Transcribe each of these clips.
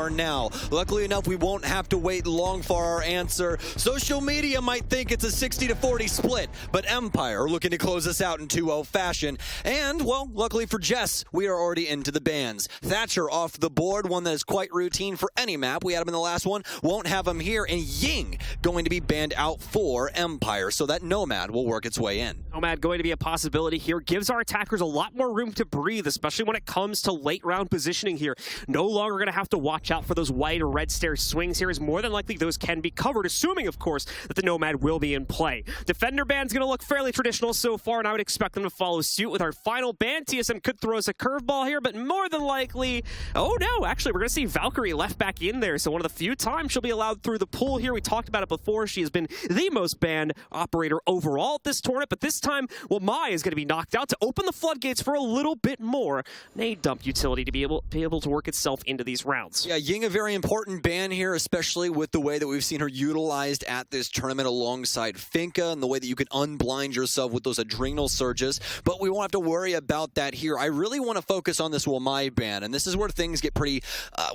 are now. Luckily enough, we won't have to wait long for our answer. Social media might think it's a 60-40 split, but Empire looking to close us out in 2-0 fashion. And, well, luckily for Jess, we are already into the bans. Thatcher off the board, one that is quite routine for any map. We had him in the last one, won't have him here. And Ying going to be banned out for Empire, so that Nomad will work its way in. Nomad going to be a possibility here. Gives our attackers a lot more room to breathe, especially when it comes to late round positioning here. No longer going to have to watch out for those white or red stair swings here, as more than likely those can be covered, assuming, of course, that the Nomad will be in play. Defender ban's going to look fairly traditional so far, and I would expect them to follow suit with our final ban. TSM could throw us a curveball here, but more than likely... Oh no, actually, we're going to see Valkyrie left back in there, so one of the few times she'll be allowed through the pool here. We talked about it before. She has been the most banned operator overall at this tournament, but this time, well, Mai is going to be knocked out to open the floodgates for a little bit more nade dump utility to be able to work itself into these rounds. Yeah, Ying a very important ban here, especially with the way that we've seen her utilized at this tournament alongside Finka and the way that you can unblind yourself with those adrenal surges, but we won't have to worry about that here. I really want to focus on this Wamai ban, and this is where things get pretty,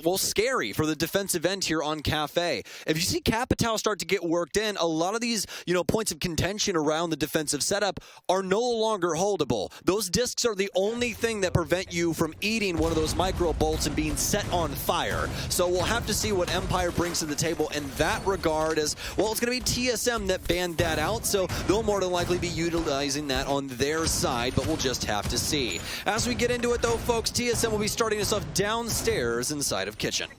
well, scary for the defensive end here on Kafe. If you see Capitao start to get worked in, a lot of these, points of contention around the defensive setup are no longer holdable. Those discs are the only thing that prevent you from eating one of those micro bolts and being set on fire. So we'll have to see what Empire brings to the table in that regard, as, well, it's going to be TSM that banned that out, so they'll more than likely be utilizing that on their side, but we'll just have to see. As we get into it, though, folks, TSM will be starting us off downstairs inside of Kitchen.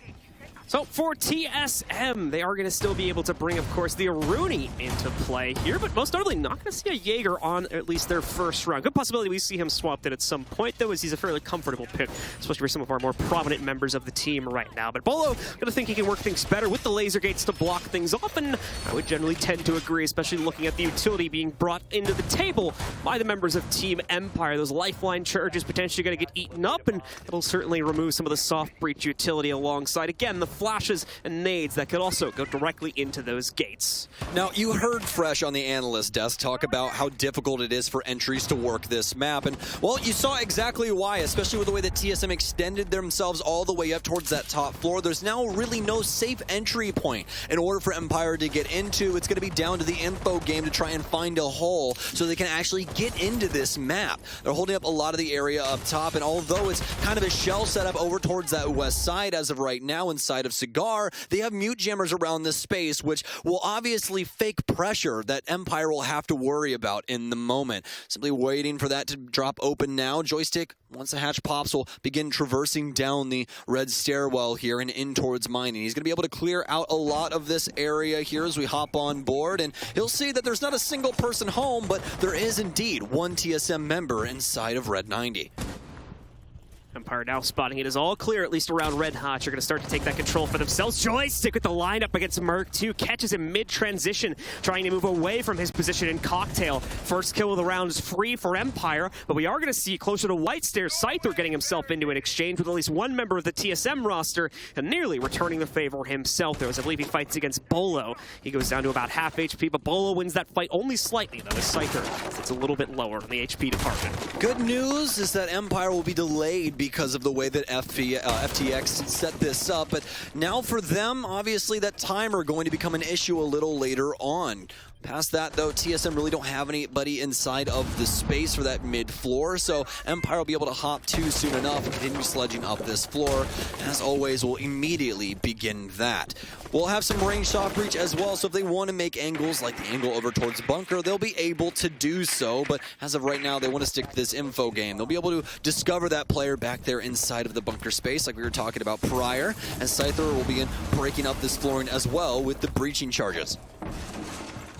So for TSM, they are going to still be able to bring, of course, the Aruni into play here, but most notably not going to see a Jaeger on at least their first round. Good possibility we see him swapped in at some point, though, as he's a fairly comfortable pick, especially for some of our more prominent members of the team right now. But Bolo going to think he can work things better with the laser gates to block things off, and I would generally tend to agree, especially looking at the utility being brought into the table by the members of Team Empire. Those lifeline charges potentially going to get eaten up, and it'll certainly remove some of the soft breach utility alongside, again, the flashes and nades that could also go directly into those gates. Now, you heard Fresh on the analyst desk talk about how difficult it is for entries to work this map, and, well, you saw exactly why, especially with the way that TSM extended themselves all the way up towards that top floor. There's now really no safe entry point in order for Empire to get into. It's going to be down to the info game to try and find a hole so they can actually get into this map. They're holding up a lot of the area up top, and although it's kind of a shell setup over towards that west side as of right now inside of Cigar, they have mute jammers around this space, which will obviously fake pressure that Empire will have to worry about in the moment. Simply waiting for that to drop open now. Joystick, once the hatch pops, will begin traversing down the red stairwell here and in towards mining. He's going to be able to clear out a lot of this area here as we hop on board, and he'll see that there's not a single person home, but there is indeed one TSM member inside of Red 90. Empire now spotting it is all clear, at least around Red Hot. You're going to start to take that control for themselves. Joystick with the lineup against Merc 2. Catches him mid-transition, trying to move away from his position in Cocktail. First kill of the round is free for Empire, but we are going to see closer to White Stairs, Scyther getting himself into an exchange with at least one member of the TSM roster, and nearly returning the favor himself, though, as I believe he fights against Bolo. He goes down to about half HP, but Bolo wins that fight only slightly, though, as Scyther sits a little bit lower in the HP department. Good news is that Empire will be delayed because of the way that FTX set this up, but now for them, obviously that timer going to become an issue a little later on. Past that, though, TSM really don't have anybody inside of the space for that mid-floor, so Empire will be able to hop to soon enough and continue sledging up this floor. As always, we'll immediately begin that. We'll have some range soft reach as well, so if they want to make angles like the angle over towards bunker, they'll be able to do so, but as of right now, they want to stick to this info game. They'll be able to discover that player back there inside of the bunker space, like we were talking about prior, and Scyther will begin breaking up this flooring as well with the breaching charges.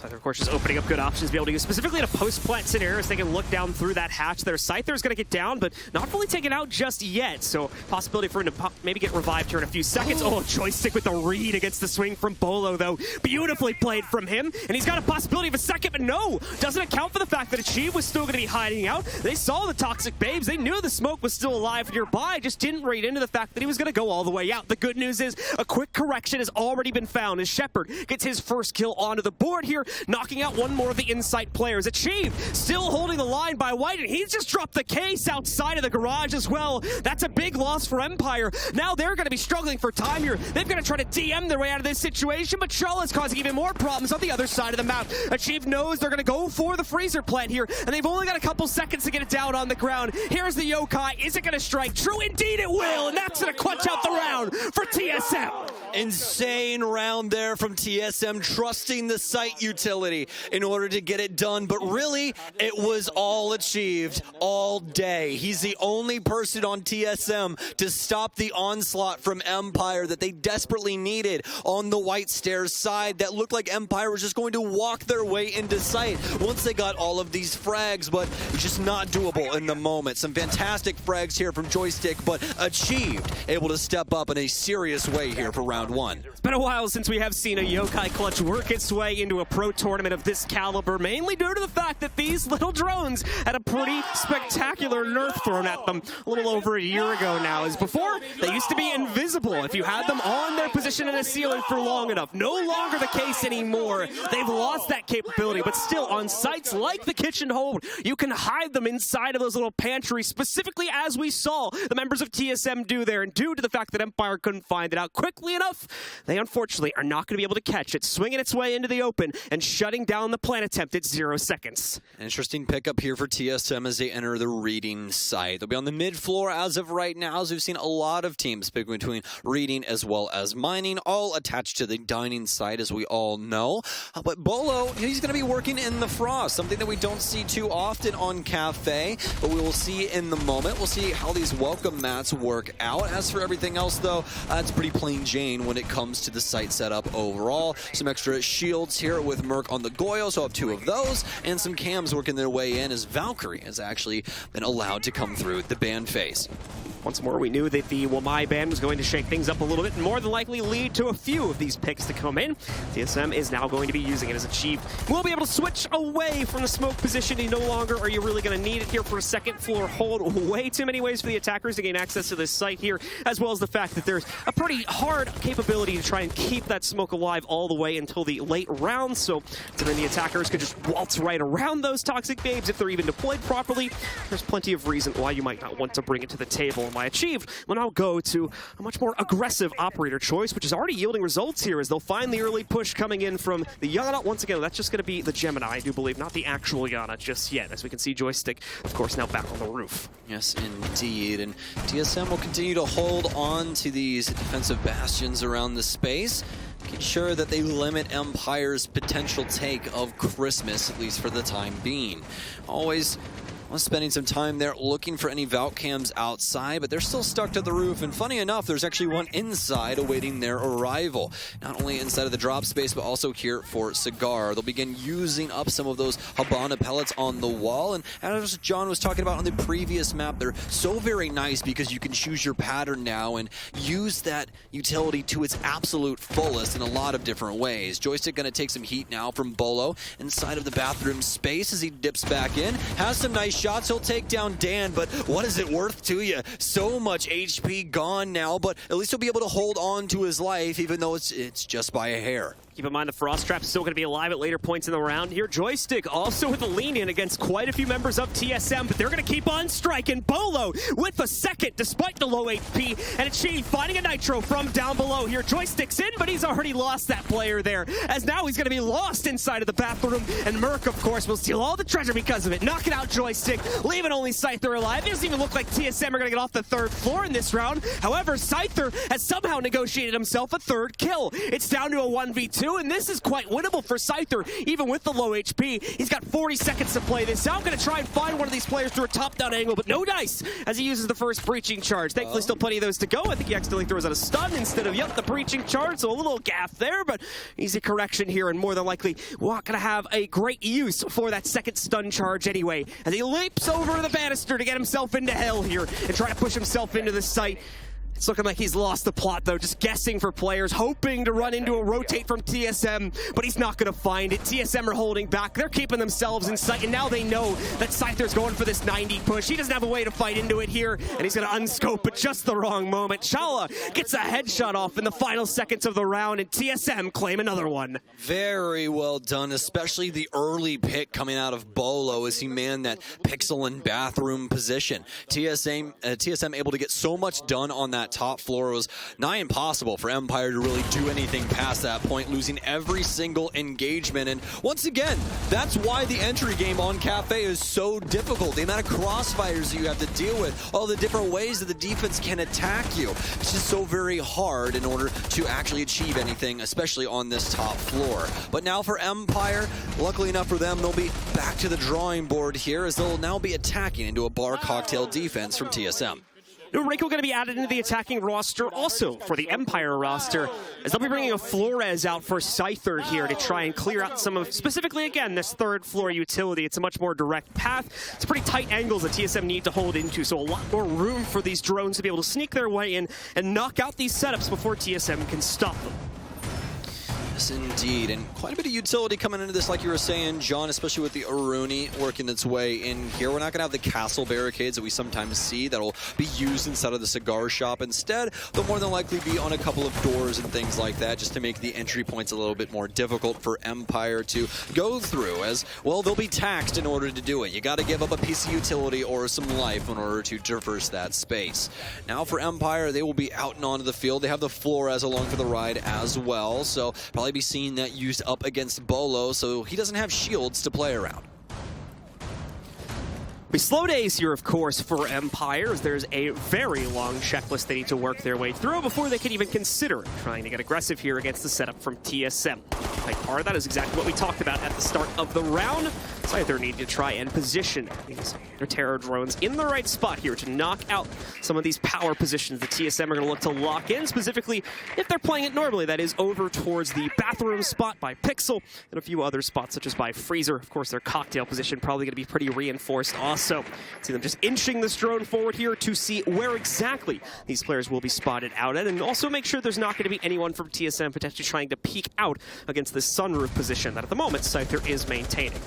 Scyther, of course, just opening up good options to be able to use, specifically in a post-plant scenario, so they can look down through that hatch there. Scyther's going to get down, but not fully taken out just yet, so possibility for him to maybe get revived here in a few seconds. Oh, Joystick with the read against the swing from Bolo, though. Beautifully played from him, and he's got a possibility of a second, but no! Doesn't account for the fact that Achieve was still going to be hiding out. They saw the Toxic Babes. They knew the smoke was still alive nearby, just didn't read into the fact that he was going to go all the way out. The good news is a quick correction has already been found as Shepard gets his first kill onto the board here. knocking out one more of the Insight players. Achieve still holding the line by White, and he's just dropped the case outside of the garage as well. That's a big loss for Empire. Now they're going to be struggling for time here. They've got to try to DM their way out of this situation, but Charlotte's causing even more problems on the other side of the map. Achieve knows they're going to go for the freezer plant here, and they've only got a couple seconds to get it down on the ground. Here's the Yokai. Is it going to strike? True, indeed it will, and that's going to clutch out the round for TSM. Insane round there from TSM, trusting the site utility in order to get it done, but really, it was all achieved all day. He's the only person on TSM to stop the onslaught from Empire that they desperately needed on the White Stairs side. That looked like Empire was just going to walk their way into sight once they got all of these frags, but it's just not doable in the moment. Some fantastic frags here from Joystick, but Achieved able to step up in a serious way here for round one. It's been a while since we have seen a Yokai clutch work its way into a pro tournament of this caliber, mainly due to the fact that these little drones had a pretty spectacular nerf thrown at them a little over a year ago now. As before, they used to be invisible if you had them on their position in a ceiling for long enough. No longer the case anymore. They've lost that capability, but still on sites like the Kitchen Hold, you can hide them inside of those little pantries, specifically as we saw the members of TSM do there. And due to the fact that Empire couldn't find it out quickly enough, they unfortunately are not going to be able to catch it, swinging its way into the open and shutting down the plant attempt at 0 seconds. Interesting pickup here for TSM as they enter the reading site. They'll be on the mid floor as of right now, as we've seen a lot of teams pick between reading as well as mining, all attached to the dining site, as we all know. But Bolo, he's going to be working in the frost, something that we don't see too often on Kafe, but we will see in the moment. We'll see how these welcome mats work out. As for everything else, though, it's pretty plain Jane when it comes to the site setup overall. Some extra shields here with Merc on the Goyo, so I have 2 of those, and some cams working their way in as Valkyrie has actually been allowed to come through the ban phase. Once more, we knew that the Wamai ban was going to shake things up a little bit and more than likely lead to a few of these picks to come in. TSM is now going to be using it as Achieved. We'll be able to switch away from the smoke positioning. No longer are you really going to need it here for a second floor hold. Way too many ways for the attackers to gain access to this site here, as well as the fact that there's a pretty hard capability to try and keep that smoke alive all the way until the late rounds. So then the attackers could just waltz right around those toxic babes if they're even deployed properly. There's plenty of reason why you might not want to bring it to the table. My Achieved will now go to a much more aggressive operator choice, which is already yielding results here as they'll find the early push coming in from the Yana. Once again, that's just going to be the Gemini, I do believe, not the actual Yana just yet, as we can see Joystick, of course, now back on the roof. Yes, indeed. And TSM will continue to hold on to these defensive bastions around the space, making sure that they limit Empire's potential take of Christmas, at least for the time being. Always spending some time there looking for any Valk cams outside, but they're still stuck to the roof, and funny enough, there's actually one inside awaiting their arrival. Not only inside of the drop space, but also here for Cigar. They'll begin using up some of those Habana pellets on the wall, and as John was talking about on the previous map, they're so very nice because you can choose your pattern now and use that utility to its absolute fullest in a lot of different ways. Joystick going to take some heat now from Bolo inside of the bathroom space as he dips back in. Has some nice shots, he'll take down Dan, but what is it worth to you? So much HP gone now, but at least he'll be able to hold on to his life, even though it's just by a hair. Keep in mind the Frost Trap's still going to be alive at later points in the round here. Joystick also with a lean-in against quite a few members of TSM, but they're going to keep on striking. Bolo with a second despite the low HP, and Achieve finding a Nitro from down below here. Joystick's in, but he's already lost that player there, as now he's going to be lost inside of the bathroom, and Merc, of course, will steal all the treasure because of it. Knocking out Joystick, leaving only Scyther alive. It doesn't even look like TSM are going to get off the 3rd floor in this round. However, Scyther has somehow negotiated himself a 3rd kill. It's down to a 1v2. And this is quite winnable for Scyther, even with the low HP. He's got 40 seconds to play this. Now I'm going to try and find one of these players through a top-down angle, but no dice as he uses the first breaching charge. Thankfully, still plenty of those to go. I think he accidentally throws out a stun instead of, the breaching charge, so a little gaff there, but easy correction here, and more than likely, we're not going to have a great use for that second stun charge anyway, as he leaps over the banister to get himself into hell here and try to push himself into the site. It's looking like he's lost the plot, though, just guessing for players, hoping to run into a rotate from TSM, but he's not going to find it. TSM are holding back. They're keeping themselves in sight, and now they know that Scyther's going for this 90 push. He doesn't have a way to fight into it here, and he's going to unscope at just the wrong moment. Chala gets a headshot off in the final seconds of the round, and TSM claim another one. Very well done, especially the early pick coming out of Bolo as he manned that pixel and bathroom position. TSM able to get so much done on that top floor. It was nigh impossible for Empire to really do anything past that point, losing every single engagement. And once again, that's why the entry game on Kafe is so difficult. The amount of crossfires you have to deal with, all the different ways that the defense can attack you. It's just so very hard in order to actually achieve anything, especially on this top floor. But now for Empire, luckily enough for them, they'll be back to the drawing board here as they'll now be attacking into a bar cocktail defense from TSM. Reiko going to be added into the attacking roster also for the Empire roster, as they'll be bringing a Flores out for Scyther here to try and clear out some of, specifically again, this third floor utility. It's a much more direct path. It's pretty tight angles that TSM need to hold into, so a lot more room for these drones to be able to sneak their way in and knock out these setups before TSM can stop them. Yes, indeed, and quite a bit of utility coming into this, like you were saying, John, especially with the Aruni working its way in here. We're not going to have the castle barricades that we sometimes see that will be used inside of the cigar shop. Instead, they'll more than likely be on a couple of doors and things like that, just to make the entry points a little bit more difficult for Empire to go through, as, well, they'll be taxed in order to do it. You got to give up a piece of utility or some life in order to traverse that space. Now for Empire, they will be out and onto the field. They have the Flores along for the ride as well, so probably be seeing that used up against Bolo, so he doesn't have shields to play around. Be slow days here, of course, for Empire, as there's a very long checklist they need to work their way through before they can even consider trying to get aggressive here against the setup from TSM. Like part of that is exactly what we talked about at the start of the round. Scyther need to try and position these Terror drones in the right spot here to knock out some of these power positions the TSM are going to look to lock in, specifically if they're playing it normally, that is over towards the bathroom spot by Pixel and a few other spots such as by Freezer. Of course, their cocktail position probably going to be pretty reinforced also. See them just inching this drone forward here to see where exactly these players will be spotted out at, and also make sure there's not going to be anyone from TSM potentially trying to peek out against this sunroof position that at the moment Scyther is maintaining.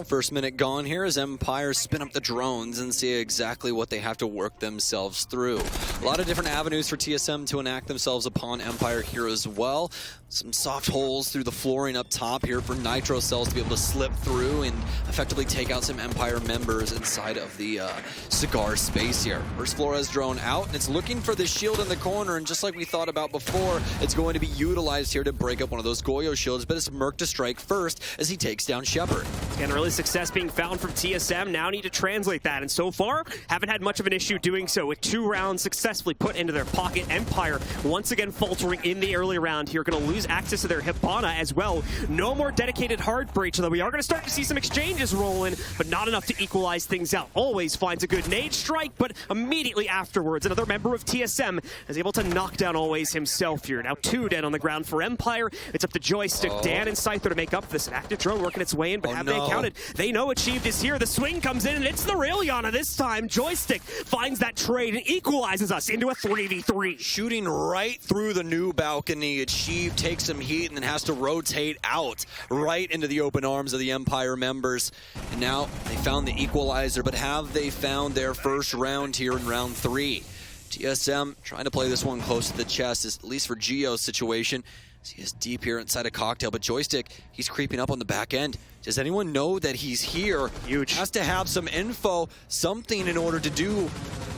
First minute gone here as Empire spin up the drones and see exactly what they have to work themselves through. A lot of different avenues for TSM to enact themselves upon Empire here as well. Some soft holes through the flooring up top here for Nitro Cells to be able to slip through and effectively take out some Empire members inside of the cigar space here. First Flores drone out, and it's looking for the shield in the corner, and just like we thought about before, it's going to be utilized here to break up one of those Goyo shields, but it's Merc to strike first as he takes down Shepard. And really success being found from TSM, now need to translate that, and so far haven't had much of an issue doing so, with 2 rounds successfully put into their pocket. Empire once again faltering in the early round here, going to lose access to their Hibana as well. No more dedicated hard breach, though we are going to start to see some exchanges roll in, but not enough to equalize things out. Always finds a good nade strike, but immediately afterwards another member of TSM is able to knock down Always himself here. Now 2 dead on the ground for Empire. It's up to Joystick, Dan, and Scyther to make up this. An active drone working its way in, but have they counted? They know Achieved is here. The swing comes in, and it's the real Yana this time. Joystick finds that trade and equalizes us into a 3v3. Shooting right through the new balcony. Achieved takes some heat and then has to rotate out right into the open arms of the Empire members. And now they found the equalizer, but have they found their first round here in round 3? TSM trying to play this one close to the chest, at least for Gio's situation. He is deep here inside a cocktail, but Joystick, he's creeping up on the back end. Does anyone know that he's here? Huge. Has to have some info, something in order to do.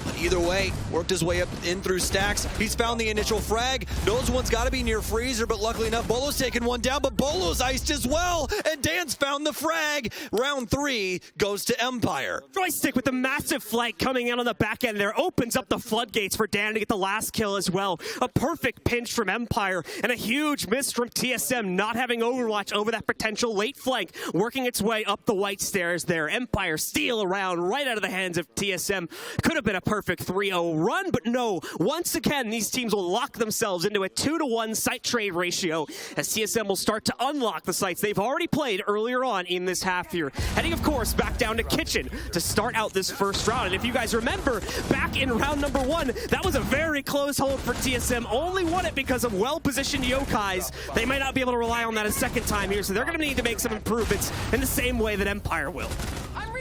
But either way, worked his way up in through stacks. He's found the initial frag. Knows one's got to be near Freezer, but luckily enough, Bolo's taken one down, but Bolo's iced as well. And Dan's found the frag. Round 3 goes to Empire. Joystick with the massive flank coming in on the back end there opens up the floodgates for Dan to get the last kill as well. A perfect pinch from Empire and a huge miss from TSM, not having Overwatch over that potential late flank, working its way up the white stairs there. Empire steal around right out of the hands of TSM. Could have been a perfect 3-0 run, but no, once again, these teams will lock themselves into a 2-to-1 site trade ratio as TSM will start to unlock the sites they've already played earlier on in this half here. Heading, of course, back down to Kitchen to start out this first round. And if you guys remember, back in round number 1, that was a very close hold for TSM. Only won it because of well-positioned yokais. They might not be able to rely on that a second time here, so they're going to need to make some improvements in the same way that Empire will.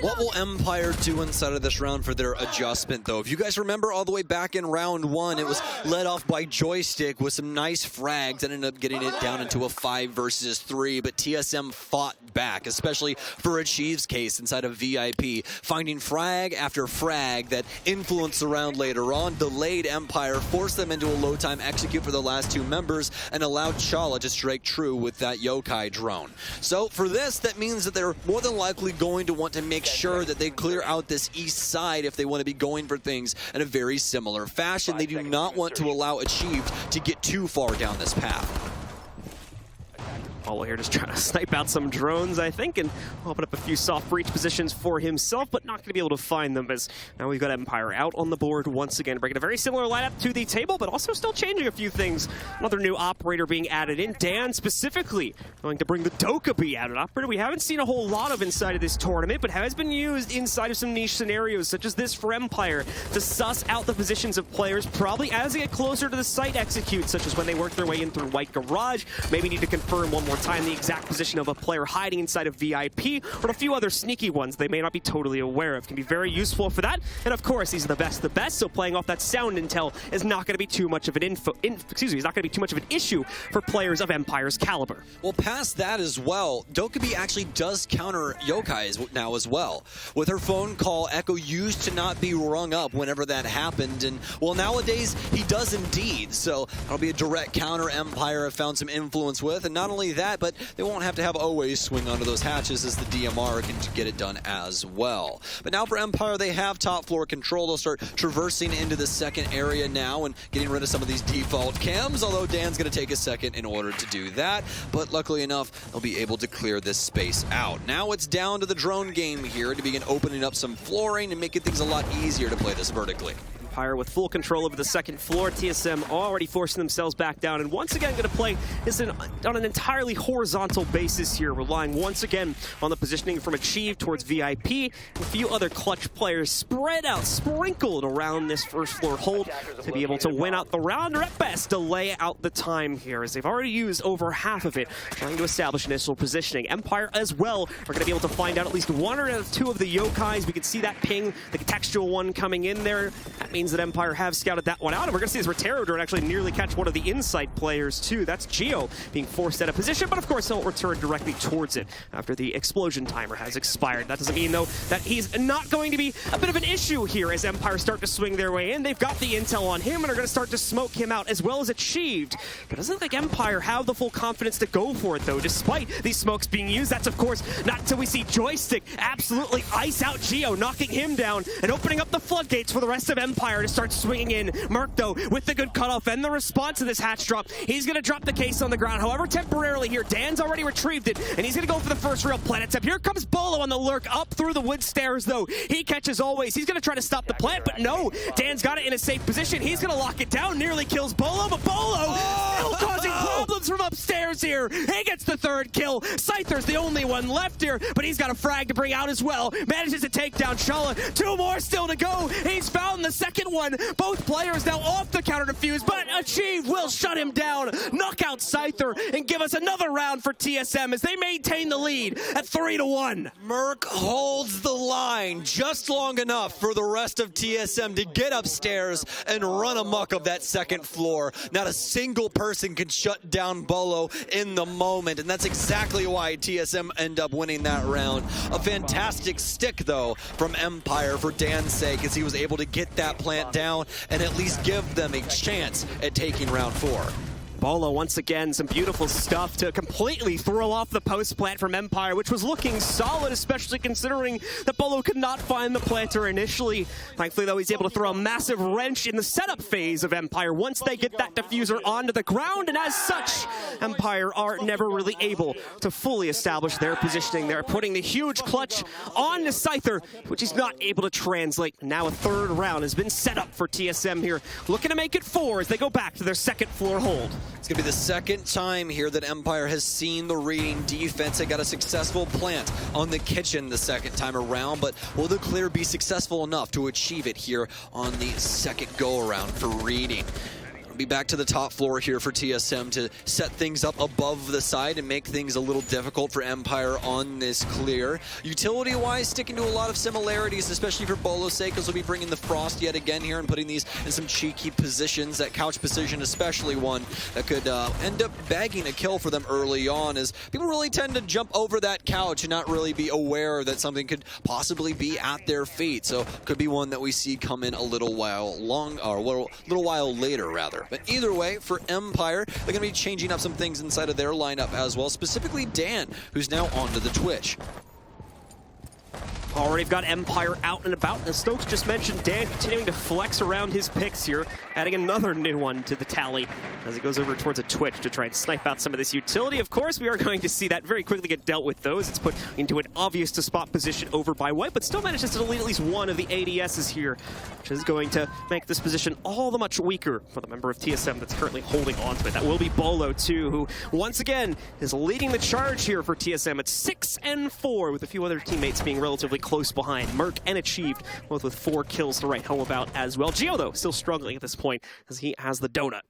What will Empire do inside of this round for their adjustment, though? If you guys remember all the way back in round 1, it was led off by Joystick with some nice frags that ended up getting it down into a 5 versus 3, but TSM fought back, especially for Achieve's case inside of VIP, finding frag after frag that influenced the round later on, delayed Empire, forced them into a low time execute for the last 2 members, and allowed Chala to strike true with that yokai drone. So for this, that means that they're more than likely going to want to make sure that they clear out this east side if they want to be going for things in a very similar fashion. They do not want to allow Achieved to get too far down this path. Apollo here just trying to snipe out some drones, I think, and open up a few soft breach positions for himself, but not going to be able to find them as now we've got Empire out on the board once again, bringing a very similar lineup to the table, but also still changing a few things. Another new operator being added in. Dan specifically going to bring the Dokkaebi out. An operator we haven't seen a whole lot of inside of this tournament, but has been used inside of some niche scenarios, such as this for Empire, to suss out the positions of players, probably as they get closer to the site execute, such as when they work their way in through White Garage, maybe need to confirm one more time the exact position of a player hiding inside of VIP, or a few other sneaky ones they may not be totally aware of. Can be very useful for that. And of course, these are the best, so playing off that sound intel is not going to be too much of an is not going to be too much of an issue for players of Empire's caliber. Well, past that as well, Dokkaebi actually does counter yokais now as well. With her phone call, Echo used to not be rung up whenever that happened, and well, nowadays he does indeed. So that'll be a direct counter Empire have found some influence with, and not only that, but they won't have to have always swing onto those hatches as the DMR can get it done as well. But now for Empire, they have top floor control. They'll start traversing into the second area now and getting rid of some of these default cams, although Dan's going to take a second in order to do that. But luckily enough, they'll be able to clear this space out. Now it's down to the drone game here to begin opening up some flooring and making things a lot easier to play this vertically. Empire with full control over the second floor. TSM already forcing themselves back down, and once again going to play this on an entirely horizontal basis here, relying once again on the positioning from Achieve towards VIP. A few other clutch players spread out, sprinkled around this first floor hold to be able to win out the round, or at best delay out the time here, as they've already used over half of it trying to establish initial positioning. Empire as well are going to be able to find out at least 1 or 2 of the yokais. We can see that ping, the contextual one coming in there. That means that Empire have scouted that one out, and we're going to see this Rotero drone actually nearly catch one of the inside players too. That's Geo being forced out of position, but of course he'll return directly towards it after the explosion timer has expired. That doesn't mean though that he's not going to be a bit of an issue here as Empire start to swing their way in. They've got the intel on him and are going to start to smoke him out as well as Achieved. But it doesn't look like Empire have the full confidence to go for it though, despite these smokes being used. That's of course not until we see Joystick absolutely ice out Geo, knocking him down and opening up the floodgates for the rest of Empire to start swinging in. Merc, though, with the good cutoff and the response to this hatch drop, he's going to drop the case on the ground. However, temporarily here, Dan's already retrieved it, and he's going to go for the first real planet tip. Here comes Bolo on the lurk, up through the wood stairs, though. He catches always. He's going to try to stop the plant, but no. Dan's got it in a safe position. He's going to lock it down, nearly kills Bolo, but Bolo still causing problems from upstairs here. He gets the 3rd kill. Scyther's the only one left here, but he's got a frag to bring out as well. Manages to take down Chala. 2 more still to go. He's found the 2nd one. Both players now off the counter defuse, but Achieve will shut him down, knock out Scyther, and give us another round for TSM as they maintain the lead at 3-1. Merc holds the line just long enough for the rest of TSM to get upstairs and run amok of that second floor. Not a single person can shut down Bolo in the moment, and that's exactly why TSM end up winning that round. A fantastic stick, though, from Empire for Dan's sake, as he was able to get that plant down and at least give them a chance at taking round 4. Bolo, once again, some beautiful stuff to completely throw off the post plant from Empire, which was looking solid, especially considering that Bolo could not find the planter initially. Thankfully, though, he's able to throw a massive wrench in the setup phase of Empire once they get that diffuser onto the ground, and as such, Empire are never really able to fully establish their positioning. They're putting the huge clutch on to Scyther, which he's not able to translate. Now a third round has been set up for TSM here, looking to make it 4 as they go back to their second floor hold. It's going to be the second time here that Empire has seen the reading defense. They got a successful plant on the kitchen the second time around, but will the clear be successful enough to achieve it here on the second go-around for reading? Be back to the top floor here for TSM to set things up above the side and make things a little difficult for Empire on this clear. Utility-wise, sticking to a lot of similarities, especially for Bolo's sake, as we'll be bringing the Frost yet again here and putting these in some cheeky positions. That couch position, especially one that could end up bagging a kill for them early on, as people really tend to jump over that couch and not really be aware that something could possibly be at their feet. So could be one that we see come in a little while later, rather. But either way, for Empire, they're going to be changing up some things inside of their lineup as well, specifically Dan, who's now onto the Twitch. Already got Empire out and about, and Stokes just mentioned Dan continuing to flex around his picks here, adding another new one to the tally as he goes over towards a Twitch to try and snipe out some of this utility. Of course, we are going to see that very quickly get dealt with, though, as it's put into an obvious to spot position over by White, but still manages to delete at least one of the ADSs here, which is going to make this position all the much weaker for the member of TSM that's currently holding on to it. That will be Bolo, too, who once again is leading the charge here for TSM at 6-4, with a few other teammates being relatively close behind. Merc and Achieved, both with 4 kills to write home about as well. Gio, though, still struggling at this point as he has the donut.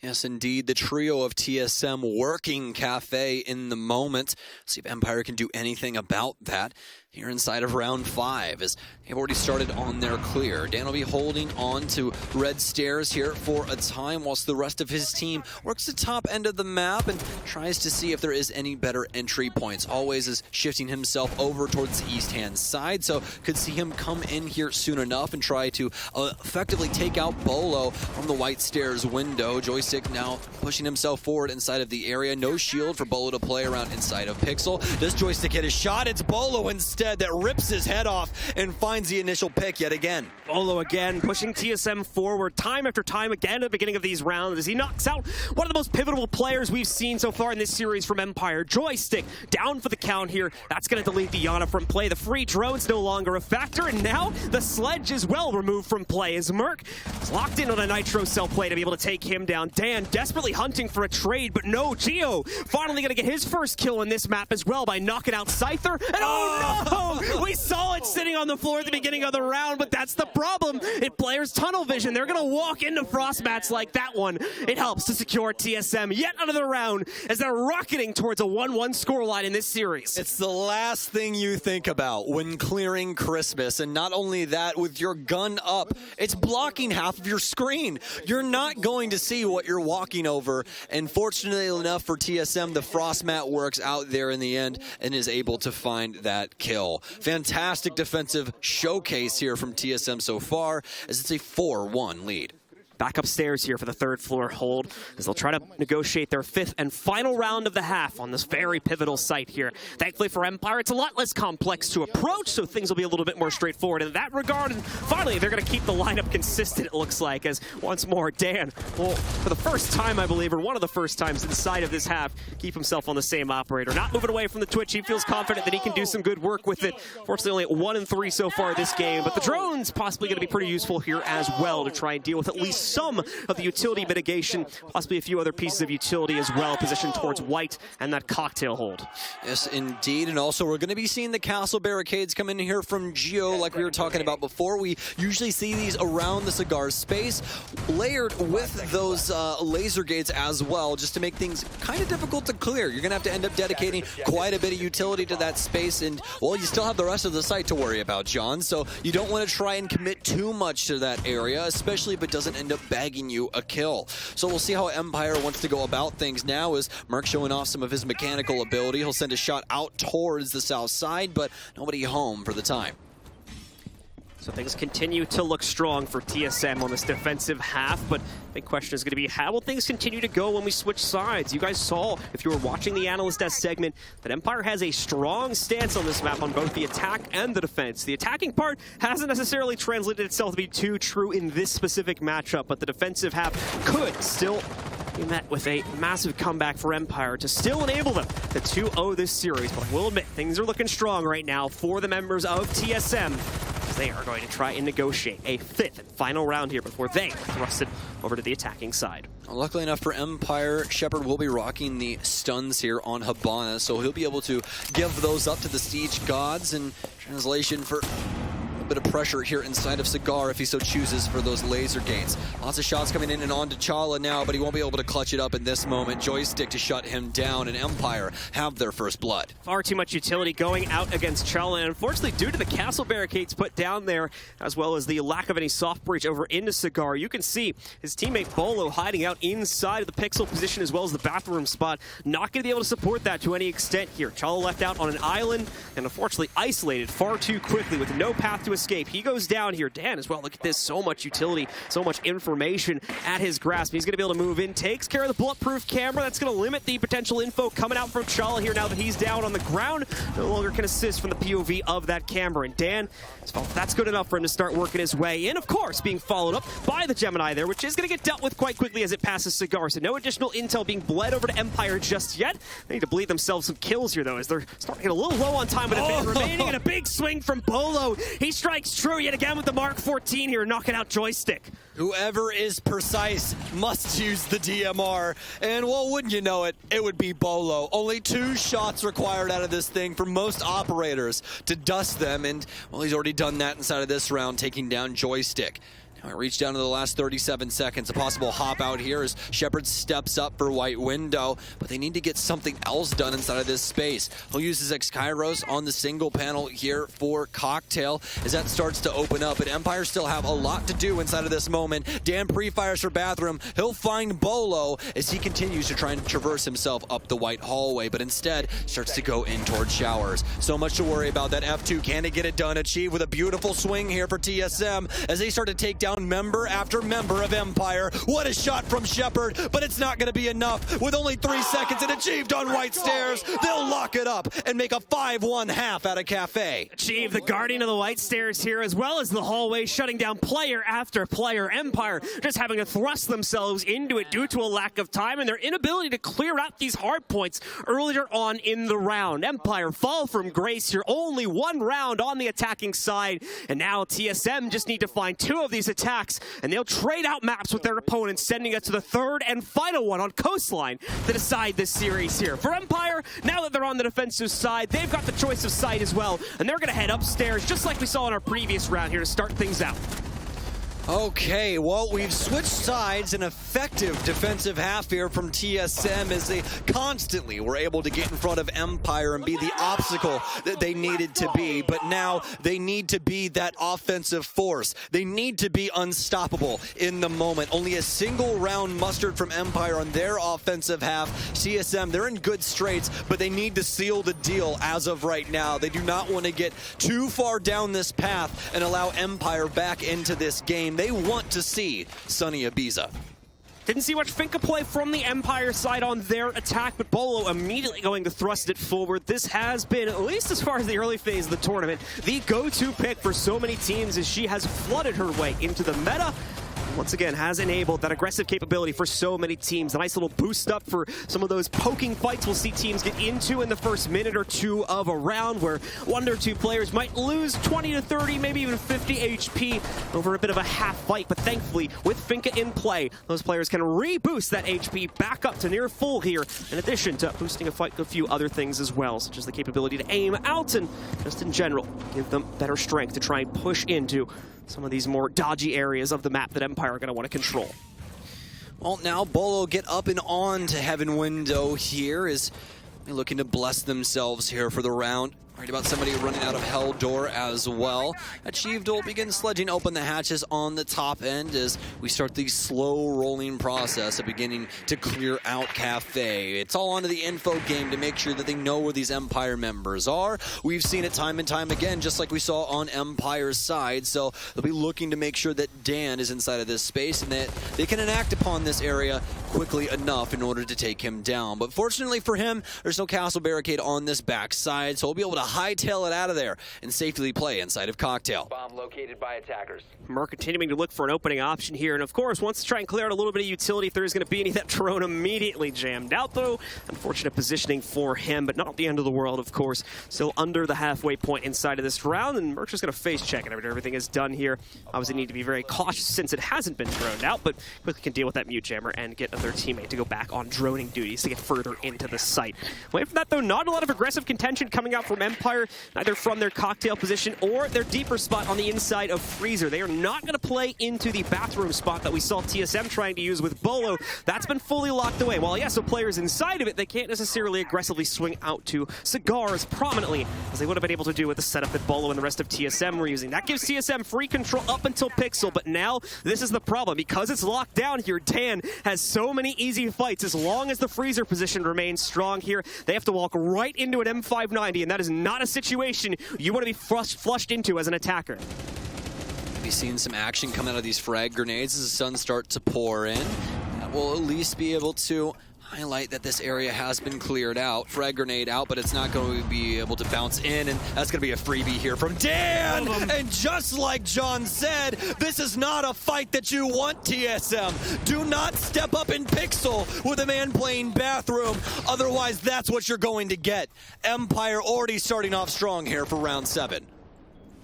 Yes, indeed, the trio of TSM working Kafe in the moment. See if Empire can do anything about that here inside of round 5, as they've already started on their clear. Dan will be holding on to red stairs here for a time, whilst the rest of his team works the top end of the map and tries to see if there is any better entry points. Always is shifting himself over towards the east-hand side, so could see him come in here soon enough and try to effectively take out Bolo from the white stairs window. Joystick now pushing himself forward inside of the area. No shield for Bolo to play around inside of Pixel. Does Joystick hit a shot? It's Bolo instead that rips his head off and finds the initial pick yet again. Bolo again pushing TSM forward time after time again at the beginning of these rounds as he knocks out one of the most pivotal players we've seen so far in this series from Empire. Joystick down for the count here. That's going to delete the Yana from play. The free drone's no longer a factor, and now the sledge is well removed from play as Merc is locked in on a Nitro cell play to be able to take him down. Dan desperately hunting for a trade, but no, Gio finally going to get his first kill in this map as well by knocking out Scyther, and oh no! We saw it sitting on the floor at the beginning of the round, but that's the problem. It players tunnel vision. They're going to walk into frost mats like that one. It helps to secure TSM yet another round as they're rocketing towards a 1-1 scoreline in this series. It's the last thing you think about when clearing Christmas, and not only that, with your gun up, it's blocking half of your screen. You're not going to see what you're walking over, and fortunately enough for TSM, the frost mat works out there in the end and is able to find that kill. Fantastic defensive showcase here from TSM so far, as it's a 4-1 lead. Back upstairs here for the third floor hold as they'll try to negotiate their 5th and final round of the half on this very pivotal site here. Thankfully for Empire, it's a lot less complex to approach, so things will be a little bit more straightforward in that regard. And finally, they're going to keep the lineup consistent, it looks like, as once more, Dan will, for the first time, I believe, or one of the first times inside of this half, keep himself on the same operator. Not moving away from the Twitch. He feels confident that he can do some good work with it. Fortunately, only at 1-3 so far this game, but the drone's possibly going to be pretty useful here as well to try and deal with at least some of the utility mitigation, possibly a few other pieces of utility as well, positioned towards White and that cocktail hold. Yes, indeed, and also we're going to be seeing the castle barricades come in here from Gio, like we were talking about before. We usually see these around the cigar space, layered with those laser gates as well, just to make things kind of difficult to clear. You're going to have to end up dedicating quite a bit of utility to that space, and, well, you still have the rest of the site to worry about, John, so you don't want to try and commit too much to that area, especially if it doesn't end up bagging you a kill. So we'll see how Empire wants to go about things now, as Merc showing off some of his mechanical ability. He'll send a shot out towards the south side, but nobody home for the time. So things continue to look strong for TSM on this defensive half, but big question is going to be how will things continue to go when we switch sides? You guys saw, if you were watching the Analyst Desk segment, that Empire has a strong stance on this map on both the attack and the defense. The attacking part hasn't necessarily translated itself to be too true in this specific matchup, but the defensive half could still be met with a massive comeback for Empire to still enable them to 2-0 this series. But I will admit, things are looking strong right now for the members of TSM. They are going to try and negotiate a 5th and final round here before they are thrusted over to the attacking side. Luckily enough for Empire, Shepard will be rocking the stuns here on Hibana, so he'll be able to give those up to the Siege Gods in translation for a bit of pressure here inside of Cigar if he so chooses for those laser gates. Lots of shots coming in and on to Chala now, but he won't be able to clutch it up in this moment. Joystick to shut him down, and Empire have their first blood. Far too much utility going out against Chala, and unfortunately due to the castle barricades put down there, as well as the lack of any soft breach over into Cigar, you can see his teammate Bolo hiding out inside of the pixel position as well as the bathroom spot. Not going to be able to support that to any extent here. Chala left out on an island and unfortunately isolated far too quickly with no path to escape. He goes down here. Dan as well. Look at this. So much utility, so much information at his grasp. He's going to be able to move in, takes care of the bulletproof camera. That's going to limit the potential info coming out from Chala here now that he's down on the ground. No longer can assist from the POV of that camera. And Dan, that's good enough for him to start working his way in. Of course, being followed up by the Gemini there, which is going to get dealt with quite quickly as it passes Cigar. So no additional intel being bled over to Empire just yet. They need to bleed themselves some kills here, though, as they're starting to get a little low on time with a bit remaining. And a big swing from Bolo. He strikes true yet again with the Mark 14 here, knocking out Joystick. Whoever is precise must use the DMR. And, well, wouldn't you know it, it would be Bolo. Only 2 shots required out of this thing for most operators to dust them. And, well, he's already done that inside of this round, taking down Joystick. Now it reached down to the last 37 seconds. A possible hop out here as Shepard steps up for White Window, but they need to get something else done inside of this space. He'll use his X-Kairos on the single panel here for Cocktail as that starts to open up, but Empire still have a lot to do inside of this moment. Dan pre-fires for Bathroom. He'll find Bolo as he continues to try and traverse himself up the White hallway, but instead starts to go in towards Showers. So much to worry about. That F2, can it get it done? Achieved with a beautiful swing here for TSM as they start to take down member after member of Empire. What a shot from Shepard, but it's not going to be enough. With only 3 seconds and achieved on White Stairs, they'll lock it up and make a 5-1 half out of Kafe. Achieve the Guardian of the White Stairs here, as well as the hallway, shutting down player after player. Empire just having to thrust themselves into it due to a lack of time and their inability to clear out these hard points earlier on in the round. Empire fall from grace here. Only 1 round on the attacking side, and now TSM just need to find 2 of these attacks, and they'll trade out maps with their opponents, sending us to the 3rd and final one on Coastline to decide this series here. For Empire, now that they're on the defensive side, they've got the choice of site as well, and they're going to head upstairs, just like we saw in our previous round here to start things out. Okay, well, we've switched sides. An effective defensive half here from TSM as they constantly were able to get in front of Empire and be the obstacle that they needed to be. But now they need to be that offensive force. They need to be unstoppable in the moment. Only a single round mustered from Empire on their offensive half. TSM, they're in good straits, but they need to seal the deal as of right now. They do not want to get too far down this path and allow Empire back into this game. They want to see Sunny Ibiza. Didn't see much Finka play from the Empire side on their attack, but Bolo immediately going to thrust it forward. This has been, at least as far as the early phase of the tournament, the go-to pick for so many teams as she has flooded her way into the meta. Once again, has enabled that aggressive capability for so many teams. A nice little boost up for some of those poking fights we'll see teams get into in the first minute or 2 of a round, where 1 or 2 players might lose 20 to 30, maybe even 50 HP over a bit of a half fight. But thankfully, with Finka in play, those players can reboost that HP back up to near full here, in addition to boosting a few other things as well, such as the capability to aim out and just in general give them better strength to try and push into some of these more dodgy areas of the map that Empire are going to want to control. Well, now Bolo get up and on to Heaven Window here as they're looking to bless themselves here for the round. Worried about somebody running out of Hell Door as well. Achieved will begin sledging open the hatches on the top end as we start the slow rolling process of beginning to clear out Kafe. It's all onto the info game to make sure that they know where these Empire members are. We've seen it time and time again, just like we saw on Empire's side. So they'll be looking to make sure that Dan is inside of this space and that they can enact upon this area quickly enough in order to take him down. But fortunately for him, there's no castle barricade on this backside, so he'll be able to hightail it out of there and safely play inside of Cocktail. Bomb located by attackers. We're continuing to look for an opening option here, and of course wants to try and clear out a little bit of utility if there is going to be any. That drone immediately jammed out, though. Unfortunate positioning for him, but not the end of the world, of course. Still under the halfway point inside of this round, and Merc is going to face check it after everything is done here. Obviously need to be very cautious since it hasn't been droned out, but quickly can deal with that mute jammer and get their teammate to go back on droning duties to get further into the site. Away from that, though, not a lot of aggressive contention coming out from Empire, neither from their Cocktail position or their deeper spot on the inside of Freezer. They are not going to play into the bathroom spot that we saw TSM trying to use with Bolo. That's been fully locked away. While, yes, so players inside of it, they can't necessarily aggressively swing out to Cigars prominently, as they would have been able to do with the setup that Bolo and the rest of TSM were using. That gives TSM free control up until Pixel, but now this is the problem. Because it's locked down here, Dan has so many easy fights. As long as the Freezer position remains strong here, they have to walk right into an M590, and that is not a situation you want to be flushed into as an attacker. We've seen some action come out of these frag grenades as the sun starts to pour in. That will at least be able to highlight that this area has been cleared out. Frag grenade out, but it's not going to be able to bounce in, and that's going to be a freebie here from Dan! And just like John said, this is not a fight that you want, TSM. Do not step up in Pixel with a man playing bathroom, otherwise that's what you're going to get. Empire already starting off strong here for round 7.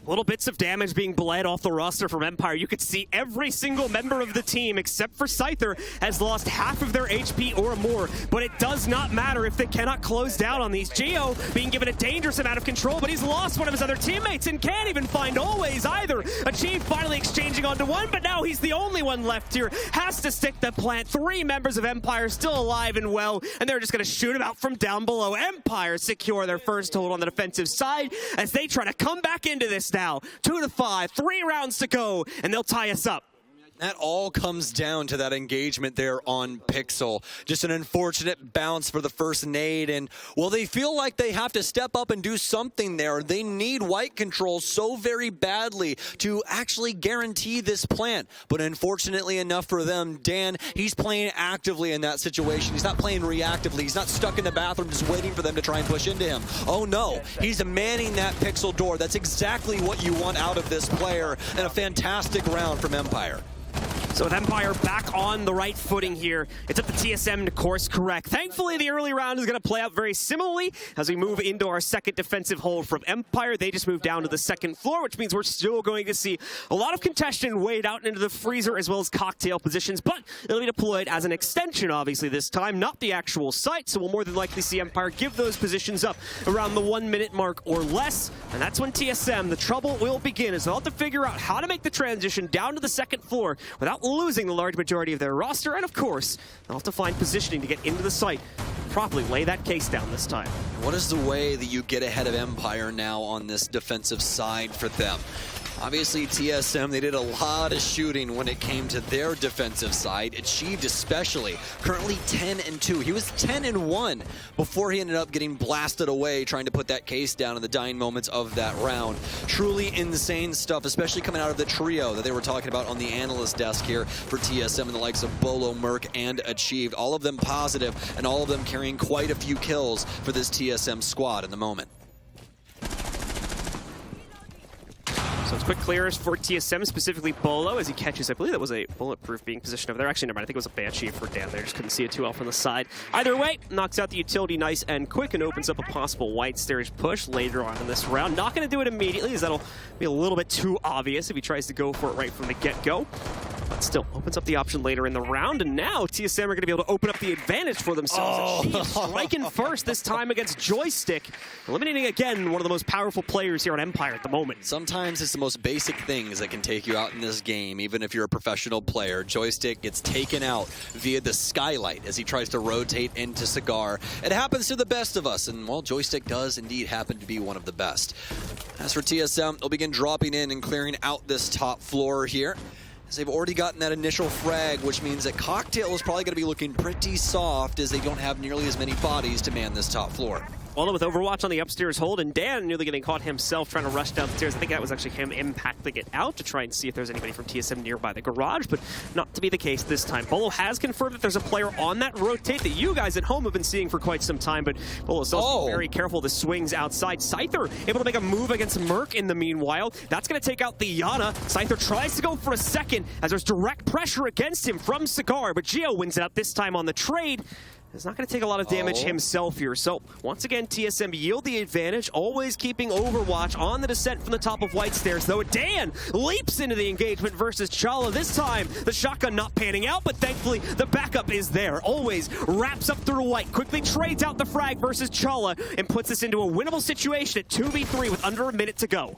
Little bits of damage being bled off the roster from Empire. You could see every single member of the team, except for Scyther, has lost half of their HP or more. But it does not matter if they cannot close down on these. Geo being given a dangerous amount of control, but he's lost one of his other teammates and can't even find Always either. Achieve finally exchanging onto one, but now he's the only one left here. Has to stick the plant. 3 members of Empire still alive and well, and they're just going to shoot him out from down below. Empire secure their first hold on the defensive side as they try to come back into this now. 2-5, 3 rounds to go, and they'll tie us up. That all comes down to that engagement there on Pixel. Just an unfortunate bounce for the first nade, and well, they feel like they have to step up and do something there. They need white control so very badly to actually guarantee this plant. But unfortunately enough for them, Dan, he's playing actively in that situation. He's not playing reactively. He's not stuck in the bathroom just waiting for them to try and push into him. Oh no, he's manning that Pixel door. That's exactly what you want out of this player, and a fantastic round from Empire. So with Empire back on the right footing here, it's up to TSM to course correct. Thankfully, the early round is going to play out very similarly as we move into our second defensive hold from Empire. They just moved down to the second floor, which means we're still going to see a lot of contention weighed out into the Freezer as well as Cocktail positions, but it'll be deployed as an extension, obviously, this time, not the actual site, so we'll more than likely see Empire give those positions up around the 1-minute mark or less, and that's when TSM, the trouble will begin, as they'll have to figure out how to make the transition down to the second floor without losing the large majority of their roster, and of course, they'll have to find positioning to get into the site, properly lay that case down this time. What is the way that you get ahead of Empire now on this defensive side for them? Obviously, TSM, they did a lot of shooting when it came to their defensive side. Achieved especially, currently 10-2. He was 10-1 before he ended up getting blasted away trying to put that case down in the dying moments of that round. Truly insane stuff, especially coming out of the trio that they were talking about on the analyst desk here for TSM and the likes of Bolo, Merc, and Achieved. All of them positive, and all of them carrying quite a few kills for this TSM squad in the moment. So it's quick clears for TSM, specifically Bolo, as he catches, I believe that was a bulletproof being positioned over there. Actually, never mind, I think it was a Banshee for Dan there. Just couldn't see it too well from the side. Either way, knocks out the utility nice and quick and opens up a possible white stairs push later on in this round. Not going to do it immediately, as that'll be a little bit too obvious if he tries to go for it right from the get-go. But still, opens up the option later in the round, and now TSM are going to be able to open up the advantage for themselves. Achieve striking first this time against Joystick, eliminating again one of the most powerful players here on Empire at the moment. Sometimes it's the most basic things that can take you out in this game, even if you're a professional player. Joystick gets taken out via the skylight as he tries to rotate into Cigar. It happens to the best of us, and well, Joystick does indeed happen to be one of the best. As for TSM, they'll begin dropping in and clearing out this top floor here, as they've already gotten that initial frag, which means that Cocktail is probably going to be looking pretty soft as they don't have nearly as many bodies to man this top floor. Well, with Overwatch on the upstairs hold, and Dan nearly getting caught himself trying to rush downstairs. I think that was actually him impacting it out to try and see if there's anybody from TSM nearby the garage, but not to be the case this time. Bolo has confirmed that there's a player on that rotate that you guys at home have been seeing for quite some time, but Bolo's also very careful. The swings outside. Scyther able to make a move against Merc in the meanwhile. That's going to take out the Yana. Scyther tries to go for a second as there's direct pressure against him from Cigar, but Geo wins it out this time on the trade. He's not going to take a lot of damage himself here. So, once again, TSM yield the advantage, always keeping Overwatch on the descent from the top of White Stairs, though Dan leaps into the engagement versus Chala. This time, the shotgun not panning out, but thankfully, the backup is there. Always wraps up through White, quickly trades out the frag versus Chala, and puts us into a winnable situation at 2v3 with under a minute to go.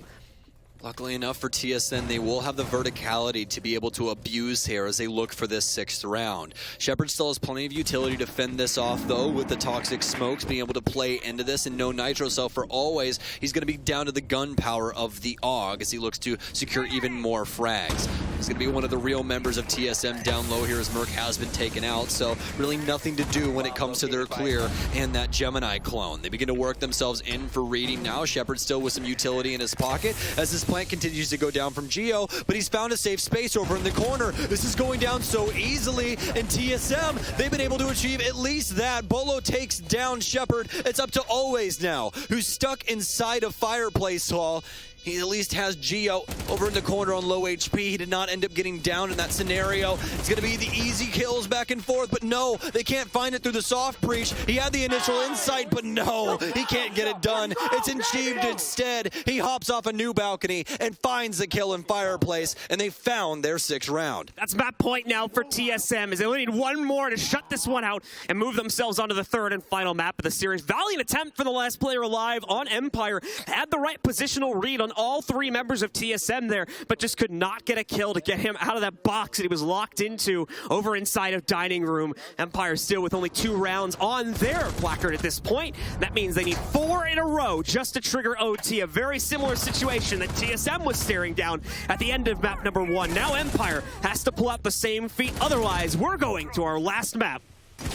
Luckily enough for TSM, they will have the verticality to be able to abuse here as they look for this 6th round. Shepard still has plenty of utility to fend this off, though, with the toxic smokes being able to play into this, and no Nitro Cell for always. He's going to be down to the gunpowder of the AUG as he looks to secure even more frags. He's going to be one of the real members of TSM down low here as Merc has been taken out, so really nothing to do when it comes to their clear and that Gemini clone. They begin to work themselves in for reading now. Shepard still with some utility in his pocket as this plant continues to go down from Geo, but he's found a safe space over in the corner. This is going down so easily, and TSM, they've been able to achieve at least that. Bolo takes down Shepard. It's up to Always now, who's stuck inside a fireplace hall. He at least has Geo over in the corner on low HP. He did not end up getting down in that scenario. It's going to be the easy kills back and forth, but no, they can't find it through the soft breach. He had the initial insight, but no, he can't get it done. It's achieved instead. He hops off a new balcony and finds the kill in fireplace, and they found their 6th round. That's map point now for TSM, as they only need one more to shut this one out and move themselves onto the 3rd and final map of the series. Valiant attempt for the last player alive on Empire. Had the right positional read on all 3 members of TSM there, but just could not get a kill to get him out of that box that he was locked into over inside of Dining Room. Empire still with only 2 rounds on their placard at this point. That means they need 4 in a row just to trigger OT. A very similar situation that TSM was staring down at the end of map number 1. Now Empire has to pull out the same feat. Otherwise, we're going to our last map.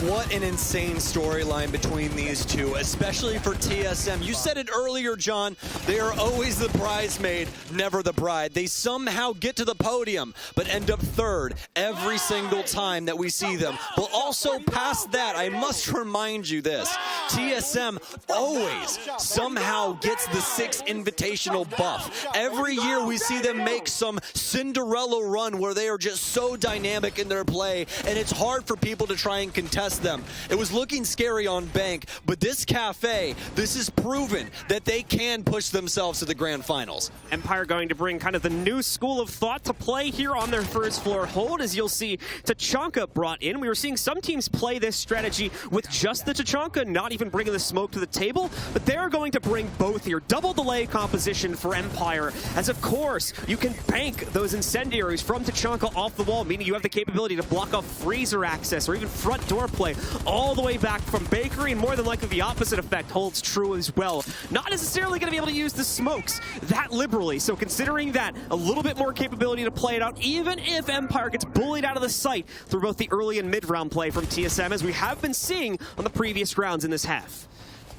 What an insane storyline between these two, especially for TSM. You said it earlier, John. They are always the bridesmaid, never the bride. They somehow get to the podium, but end up 3rd every single time that we see them. But also past that, I must remind you this. TSM always somehow gets the 6th invitational buff. Every year we see them make some Cinderella run where they are just so dynamic in their play, and it's hard for people to try and contest them. It was looking scary on Bank, but this Kafe, this is proven that they can push themselves to the grand finals. Empire going to bring kind of the new school of thought to play here on their 1st floor hold, as you'll see Tachanka brought in. We were seeing some teams play this strategy with just the Tachanka, not even bringing the smoke to the table, but they're going to bring both here. Double delay composition for Empire, as of course, you can bank those incendiaries from Tachanka off the wall, meaning you have the capability to block off freezer access or even front door play all the way back from Bakery, and more than likely the opposite effect holds true as well. Not necessarily going to be able to use the smokes that liberally, so considering that, a little bit more capability to play it out, even if Empire gets bullied out of the site through both the early and mid-round play from TSM, as we have been seeing on the previous rounds in this half.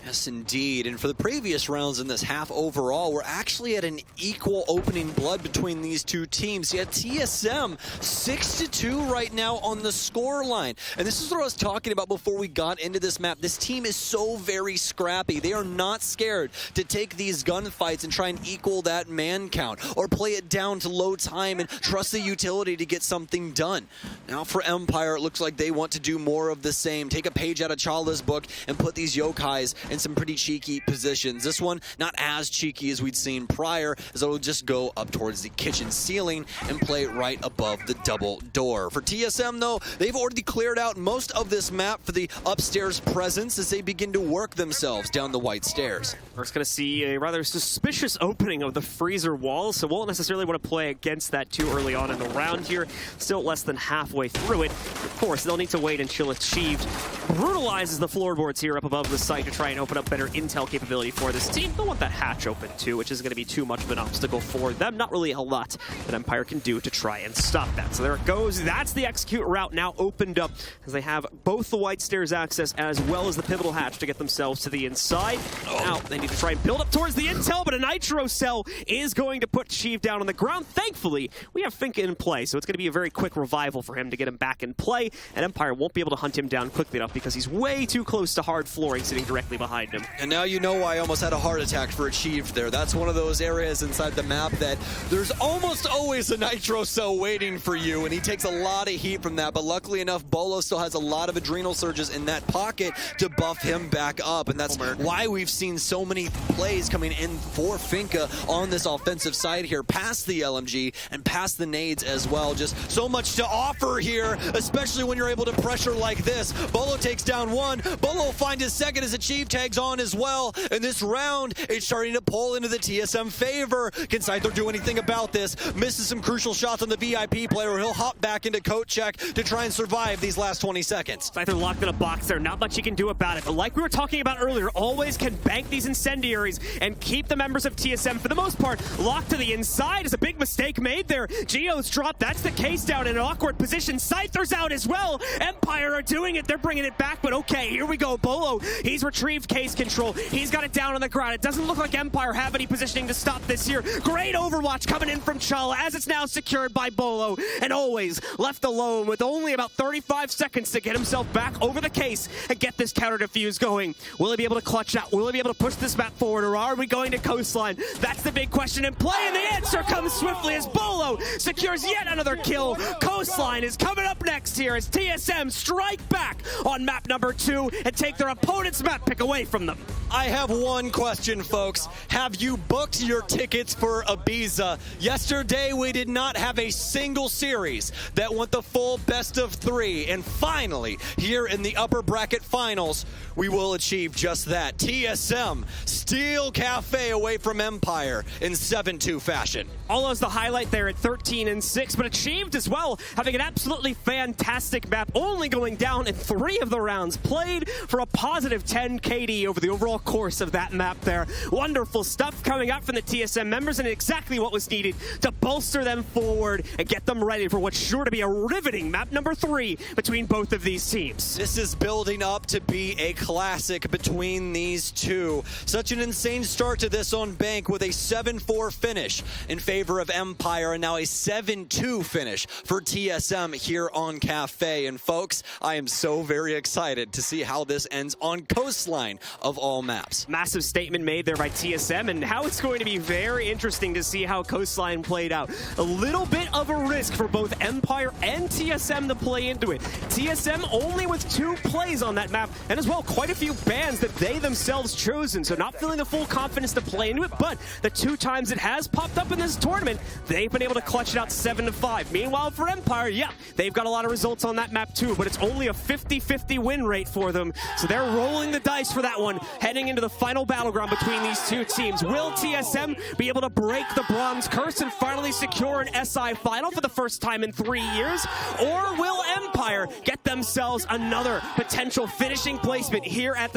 Yes, indeed. And for the previous rounds in this half overall, we're actually at an equal opening blood between these two teams. Yet TSM 6-2 right now on the score line. And this is what I was talking about before we got into this map. This team is so very scrappy. They are not scared to take these gunfights and try and equal that man count or play it down to low time and trust the utility to get something done. Now for Empire, it looks like they want to do more of the same. Take a page out of Chala's book and put these yokais in some pretty cheeky positions. This one, not as cheeky as we'd seen prior, as it'll just go up towards the kitchen ceiling and play right above the double door. For TSM, though, they've already cleared out most of this map for the upstairs presence as they begin to work themselves down the white stairs. We're just going to see a rather suspicious opening of the freezer wall, so won't necessarily want to play against that too early on in the round here. Still less than halfway through it. Of course, they'll need to wait until Achieved brutalizes the floorboards here up above the site to try and open up better intel capability for this team. They'll want that hatch open too, which is going to be too much of an obstacle for them. Not really a lot that Empire can do to try and stop that. So there it goes. That's the execute route now opened up as they have both the white stairs access as well as the pivotal hatch to get themselves to the inside. Now they need to try and build up towards the intel, but a nitro cell is going to put Sheev down on the ground. Thankfully, we have Fink in play, so it's going to be a very quick revival for him to get him back in play, and Empire won't be able to hunt him down quickly enough because he's way too close to hard flooring sitting directly behind him. And now you know why I almost had a heart attack for Achieved there. That's one of those areas inside the map that there's almost always a nitro cell waiting for you, and he takes a lot of heat from that, but luckily enough, Bolo still has a lot of adrenal surges in that pocket to buff him back up, and that's why we've seen so many plays coming in for Finka on this offensive side here, past the LMG and past the nades as well. Just so much to offer here, especially when you're able to pressure like this. Bolo takes down one. Bolo will find his second as Achieve tags on as well. And this round, it's starting to pull into the TSM favor. Can Scyther do anything about this? Misses some crucial shots on the VIP player. He'll hop back into coat check to try and survive these last 20 seconds. Scyther locked in a box there. Not much he can do about it. But like we were talking about earlier, always can bank these incendiaries and keep the members of TSM, for the most part, locked to the inside. Is a big mistake made there. Geo's dropped. That's the case down in an awkward position. Scyther's out as well. Empire are doing it. They're bringing it back, but okay, here we go. Bolo, he's retrieved case control. He's got it down on the ground. It doesn't look like Empire have any positioning to stop this here. Great overwatch coming in from Chala as it's now secured by Bolo, and always left alone with only about 35 seconds to get himself back over the case and get this counter defuse going. Will he be able to clutch out? Will he be able to push this map forward, or are we going to coastline? That's the big question in play, and the answer comes swiftly as Bolo secures yet another kill. Coastline is coming up next here as TSM strike back on map number 2 and take their opponent's map pick away from them. I have one question, folks. Have you booked your tickets for Ibiza? Yesterday, we did not have a single series that went the full best of 3. And finally, here in the upper bracket finals, we will achieve just that. TSM steal Kafe away from Empire in 7-2 fashion. Almost the highlight there at 13-6, but Achieved as well, having an absolutely fantastic map, only going down in 3 of the rounds, played for a positive 10 KD over the overall course of that map there. Wonderful stuff coming out from the TSM members, and exactly what was needed to bolster them forward and get them ready for what's sure to be a riveting map number 3 between both of these teams. This is building up to be a classic between these two. Such an insane start to this on Bank with a 7-4 finish in favor of Empire, and now a 7-2 finish for TSM here on Kafe. And folks, I am so very excited to see how this ends on Coastline of all maps. Massive statement made there by TSM, and how it's going to be very interesting to see how Coastline played out. A little bit of a risk for both Empire and TSM to play into it. TSM only with 2 plays on that map, and as well quite a few bans that they themselves chosen, so not feeling the full confidence to play into it, but the 2 times it has popped up in this tournament, they've been able to clutch it out 7-5. Meanwhile, for Empire, yeah, they've got a lot of results on that map too, but it's only a 50-50 win rate for them, so they're rolling the dice for that one, heading into the final battleground between these 2 teams. Will TSM be able to break the bronze curse and finally secure an SI final for the first time in 3 years, or will Empire get themselves another potential finishing placement here at the